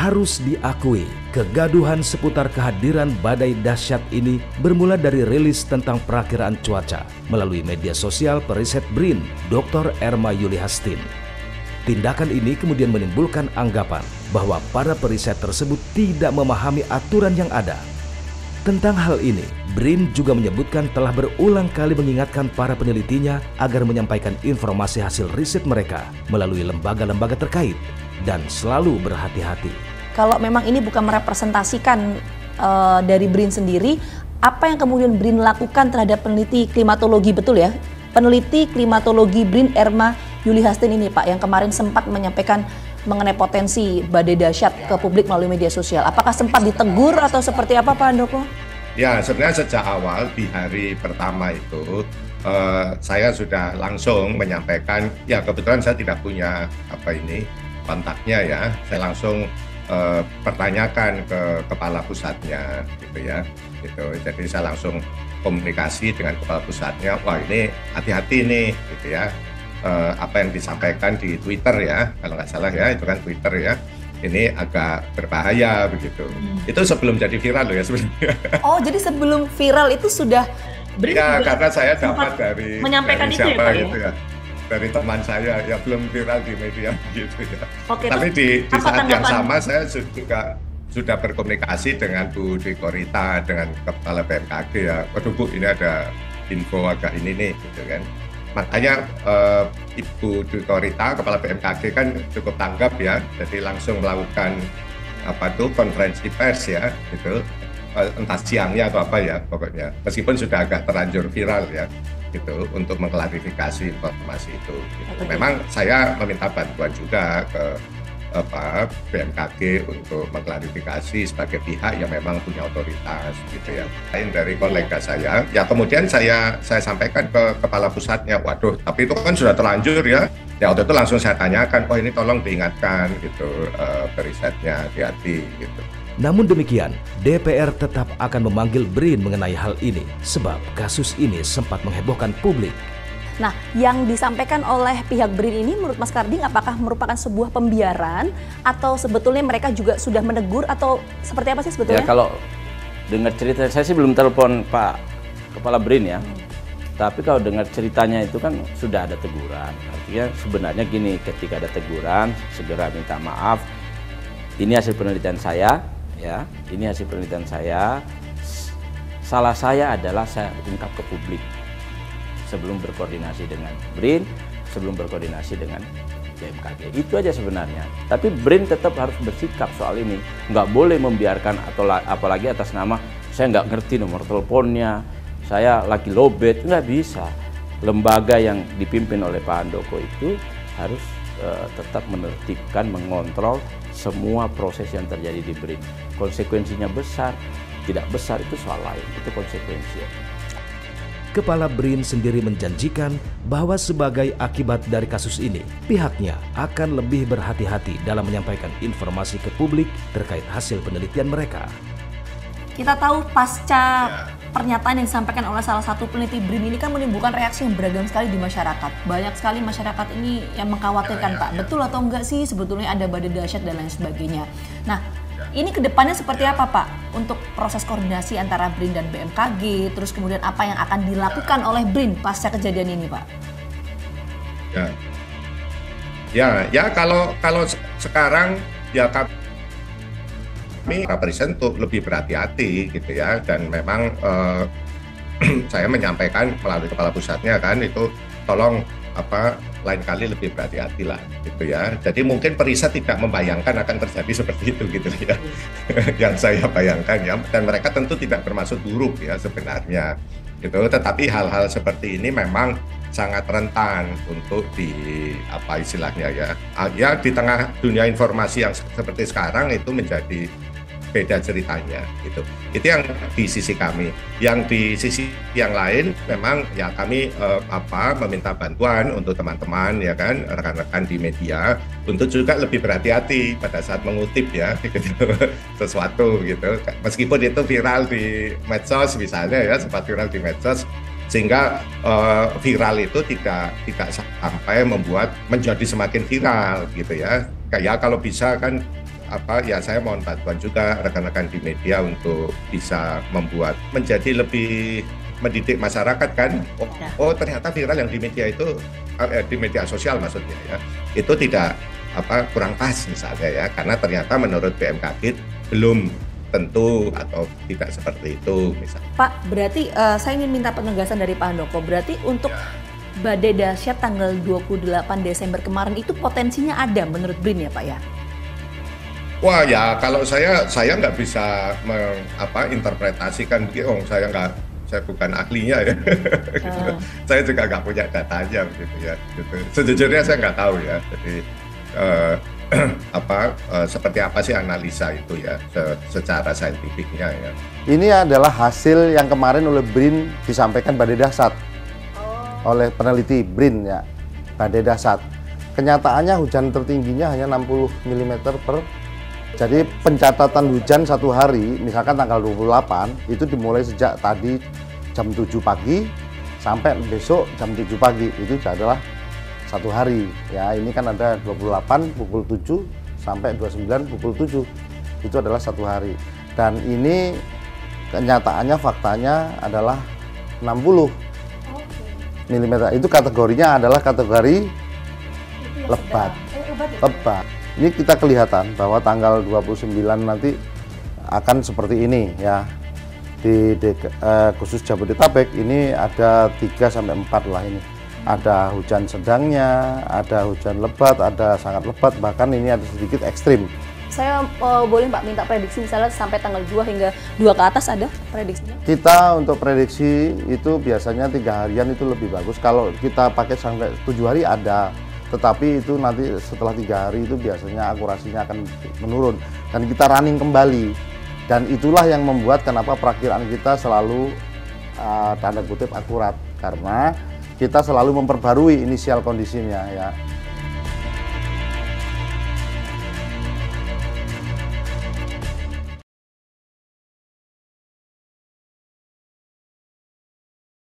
Harus diakui, kegaduhan seputar kehadiran badai dahsyat ini bermula dari rilis tentang perakiraan cuaca melalui media sosial periset BRIN, Dr. Erma Yuli Hastin. Tindakan ini kemudian menimbulkan anggapan bahwa para periset tersebut tidak memahami aturan yang ada. Tentang hal ini, BRIN juga menyebutkan telah berulang kali mengingatkan para penelitinya agar menyampaikan informasi hasil riset mereka melalui lembaga-lembaga terkait dan selalu berhati-hati. Kalau memang ini bukan merepresentasikan dari BRIN sendiri, apa yang kemudian BRIN lakukan terhadap peneliti klimatologi, betul ya? Peneliti klimatologi BRIN Erma Yuli Hastin ini Pak, yang kemarin sempat menyampaikan mengenai potensi badai dahsyat ke publik melalui media sosial. Apakah sempat ditegur atau seperti apa Pak Handoko? Ya, sebenarnya sejak awal di hari pertama itu saya sudah langsung menyampaikan, ya kebetulan saya tidak punya kontaknya ya, saya langsung pertanyakan ke kepala pusatnya gitu ya, gitu. Jadi saya langsung komunikasi dengan kepala pusatnya, wah ini hati-hati nih gitu ya, apa yang disampaikan di Twitter ya, kalau nggak salah ya, itu kan Twitter ya, ini agak berbahaya begitu. Itu sebelum jadi viral loh ya sebenarnya. Oh, jadi sebelum viral itu sudah ya, karena saya dapat dari menyampaikan dari itu siapa ya Pak gitu ya, dari teman saya ya, belum viral di media gitu ya. Oke, tapi di saat yang tanggapan? sama saya juga sudah berkomunikasi dengan Bu Dwi Korita, dengan Kepala BMKG ya, waduh Bu ini ada info agak ini nih gitu kan. Makanya Ibu Dwi Korita, Kepala BMKG kan cukup tanggap ya, jadi langsung melakukan konferensi pers ya gitu, entah siangnya atau apa ya pokoknya, meskipun sudah agak terlanjur viral ya gitu, untuk mengklarifikasi informasi itu gitu. Memang saya meminta bantuan juga ke BMKG untuk mengklarifikasi sebagai pihak yang memang punya otoritas gitu ya. Lain dari kolega saya, ya kemudian saya sampaikan ke kepala pusatnya, waduh tapi itu kan sudah terlanjur ya. Ya waktu itu langsung saya tanyakan, oh ini tolong diingatkan gitu, perisetnya hati-hati gitu. Namun demikian, DPR tetap akan memanggil BRIN mengenai hal ini sebab kasus ini sempat menghebohkan publik. Nah, yang disampaikan oleh pihak BRIN ini menurut Mas Karding apakah merupakan sebuah pembiaran atau sebetulnya mereka juga sudah menegur atau seperti apa sih sebetulnya? Ya kalau dengar cerita, saya sih belum telepon Pak Kepala BRIN ya. Tapi kalau dengar ceritanya itu kan sudah ada teguran. Artinya sebenarnya gini, ketika ada teguran segera minta maaf. Ini hasil penelitian saya ya. Ini hasil penelitian saya. Salah saya adalah saya ungkap ke publik sebelum berkoordinasi dengan BRIN, sebelum berkoordinasi dengan BMKG. Itu aja sebenarnya. Tapi BRIN tetap harus bersikap soal ini. Nggak boleh membiarkan, atau apalagi atas nama saya nggak ngerti nomor teleponnya, saya lagi lowbat, nggak bisa. Lembaga yang dipimpin oleh Pak Handoko itu harus tetap menertibkan, mengontrol semua proses yang terjadi di BRIN. Konsekuensinya besar, tidak besar itu soal lain, itu konsekuensi. Kepala BRIN sendiri menjanjikan bahwa sebagai akibat dari kasus ini, pihaknya akan lebih berhati-hati dalam menyampaikan informasi ke publik terkait hasil penelitian mereka. Kita tahu pasca pernyataan yang disampaikan oleh salah satu peneliti BRIN ini kan menimbulkan reaksi yang beragam sekali di masyarakat. Banyak sekali masyarakat ini yang mengkhawatirkan Pak, betul atau enggak sih sebetulnya ada badai dahsyat dan lain sebagainya. Nah, ini kedepannya seperti apa Pak untuk proses koordinasi antara BRIN dan BMKG, terus kemudian apa yang akan dilakukan oleh BRIN pasca kejadian ini Pak? Ya kalau sekarang ya kami presiden untuk lebih berhati-hati gitu ya, dan memang saya menyampaikan melalui kepala pusatnya kan itu tolong lain kali lebih berhati-hati lah gitu ya. Jadi mungkin periset tidak membayangkan akan terjadi seperti itu gitu ya. Yang saya bayangkan ya, dan mereka tentu tidak bermaksud buruk ya sebenarnya gitu. Tetapi hal-hal seperti ini memang sangat rentan untuk istilahnya ya. Ya di tengah dunia informasi yang seperti sekarang itu menjadi beda ceritanya gitu. Itu yang di sisi kami. Yang di sisi yang lain memang ya kami meminta bantuan untuk teman-teman ya kan, rekan-rekan di media untuk juga lebih berhati-hati pada saat mengutip ya gitu, sesuatu gitu. Meskipun itu viral di medsos misalnya ya, sempat viral di medsos, sehingga viral itu tidak sampai menjadi semakin viral gitu ya. Kayak kalau bisa kan ya saya mohon bantuan juga rekan-rekan di media untuk bisa membuat menjadi lebih mendidik masyarakat kan. Oh ternyata viral yang di media itu di media sosial maksudnya ya, itu tidak kurang pas misalnya ya, karena ternyata menurut BMKG belum tentu atau tidak seperti itu misalnya. Pak, berarti saya ingin minta penegasan dari Pak Handoko. Berarti untuk badai dahsyat tanggal 28 Desember kemarin itu potensinya ada menurut BRIN ya Pak ya? Wah ya, kalau saya nggak bisa interpretasikan, saya bukan ahlinya ya. Gitu. Saya juga nggak punya datanya gitu ya. Gitu. Sejujurnya saya nggak tahu ya. Jadi seperti apa sih analisa itu ya secara saintifiknya ya. Ini adalah hasil yang kemarin oleh BRIN disampaikan badai dahsyat oleh peneliti BRIN ya, badai dahsyat. Kenyataannya hujan tertingginya hanya 60 mm per. Jadi pencatatan hujan satu hari, misalkan tanggal 28 itu dimulai sejak tadi jam 7 pagi sampai besok jam 7 pagi, itu adalah satu hari ya. Ini kan ada 28 pukul 7 sampai 29 pukul 7, itu adalah satu hari. Dan ini kenyataannya faktanya adalah 60 mm. Itu kategorinya adalah kategori lebat. Lebat. Ini kita kelihatan bahwa tanggal 29 nanti akan seperti ini ya. Di khusus Jabodetabek ini ada 3 sampai 4 lah ini. Ada hujan sedangnya, ada hujan lebat, ada sangat lebat, bahkan ini ada sedikit ekstrim. Saya boleh Pak minta prediksi misalnya sampai tanggal 2 hingga 2 ke atas ada prediksinya? Kita untuk prediksi itu biasanya 3 harian itu lebih bagus. Kalau kita pakai sampai 7 hari ada, tetapi itu nanti setelah 3 hari itu biasanya akurasinya akan menurun dan kita running kembali. Dan itulah yang membuat kenapa perakiraan kita selalu tanda kutip akurat, karena kita selalu memperbarui inisial kondisinya ya.